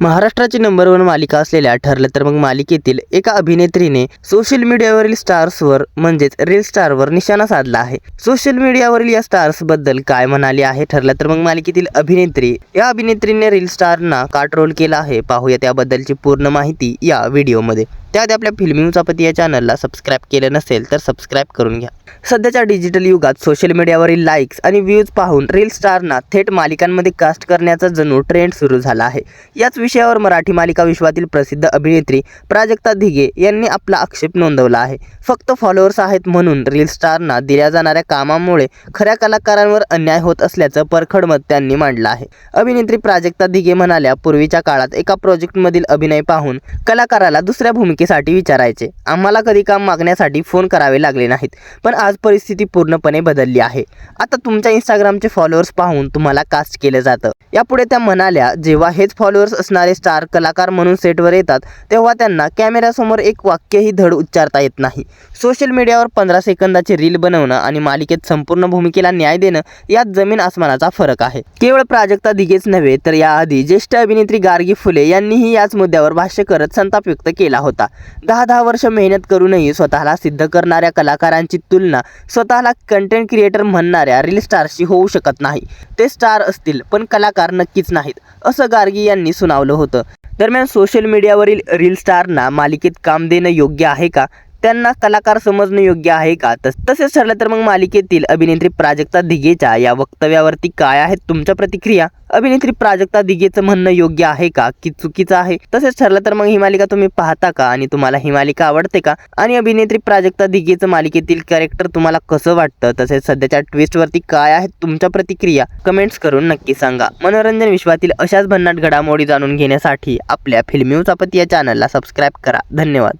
महाराष्ट्राची नंबर 1 मालिका असलेल्या ठरलं तर मग मालिकेतील एका अभिनेत्रीने सोशल मीडियावरील स्टार्सवर म्हणजेच रील स्टारवर निशाणा साधला आहे। सोशल मीडियावरील या स्टार्स बद्दल काय म्हणाली आहे ठरलं तर मग मालिकेतील अभिनेत्री। या अभिनेत्रीने रील स्टारना का ट्रोल केला आहे पाहूया त्याबद्दलची पूर्ण माहिती या व्हिडिओमध्ये। त्याआधी आपल्या फिल्मी उचापती या चॅनलला सबस्क्राईब केलं नसेल तर सबस्क्राईब करून घ्या। सध्याच्या डिजिटल युगात सोशल मीडियावरील लाईक्स आणि व्ह्यूज पाहून रील स्टारना थेट मालिकांमध्ये कास्ट करण्याचा जणू ट्रेंड सुरू झाला आहे। याच विषयावर मराठी मालिका विश्वातील प्रसिद्ध अभिनेत्री प्राजक्ता दिघे यांनी आपला आक्षेप नोंदवला आहे। फक्त फॉलोअर्स आहेत म्हणून रील स्टारना दिल्या जाणाऱ्या कामामुळे खऱ्या कलाकारांवर अन्याय होत असल्याचं परखड मत त्यांनी मांडलं आहे। अभिनेत्री प्राजक्ता दिघे म्हणाल्या, पूर्वीच्या काळात एका प्रोजेक्टमधील अभिनय पाहून कलाकाराला दुसऱ्या भूमिकेसाठी विचारायचे। आम्हाला कधी काम मागण्यासाठी फोन करावे लागले नाहीत, पण आज परिस्थिती पूर्णपणे बदलली आहे। आता तुमच्या इंस्टाग्रामचे फॉलोअर्स पाहून तुम्हाला कास्ट केलं जातं। यापुढे त्या म्हणाल्या, जेव्हा हेच फॉलोअर्स असणारे स्टार कलाकार म्हणून सेटवर येतात तेव्हा त्यांना कॅमेऱ्यासमोर एक वाक्यही धड उच्चारता येत नाही। सोशल मीडियावर 15 सेकंदाची रील बनवणं आणि मालिकेत संपूर्ण भूमिकेला न्याय देणं यात जमीन आसमानाचा फरक आहे। केवळ प्राजक्ता दिघेच नव्हे तर याआधी ज्येष्ठ अभिनेत्री गार्गी फुले यांनीही याच मुद्द्यावर भाष्य करत संताप व्यक्त केला होता। 10 वर्ष मेहनत करूनही स्वतःला सिद्ध करणाऱ्या कलाकारांची तुलना स्वतःला कंटेंट क्रिएटर म्हणणाऱ्या रील स्टारशी होऊ शकत नाही। ते स्टार असतील पण कलाकार नक्कीच नाहीत, असं गार्गी यांनी सुनावलं होतं। दरम्यान सोशल मीडियावरील रील स्टारना मालिकेत काम देणं योग्य आहे का, त्यांना कलाकार समजणं योग्य आहे का, तसेच ठरलं तर मग मालिकेतील अभिनेत्री प्राजक्ता दिघेच्या या वक्तव्यावरती काय आहेत तुमच्या प्रतिक्रिया? अभिनेत्री प्राजक्ता दिघेचं म्हणणं योग्य आहे का की चुकीचं आहे? तसेच ठरलं तर मग ही मालिका तुम्ही पाहता का आणि तुम्हाला ही मालिका आवडते का? आणि अभिनेत्री प्राजक्ता दिघेचं मालिकेतील कॅरेक्टर तुम्हाला कसं वाटतं? तसेच सध्याच्या ट्विस्टवरती काय आहेत तुमच्या प्रतिक्रिया? कमेंट्स करून नक्की सांगा। मनोरंजन विश्वातील अशाच भन्नाट घडामोडी जाणून घेण्यासाठी आपल्या फिल्मी उचापती या चॅनलला सबस्क्राईब करा। धन्यवाद।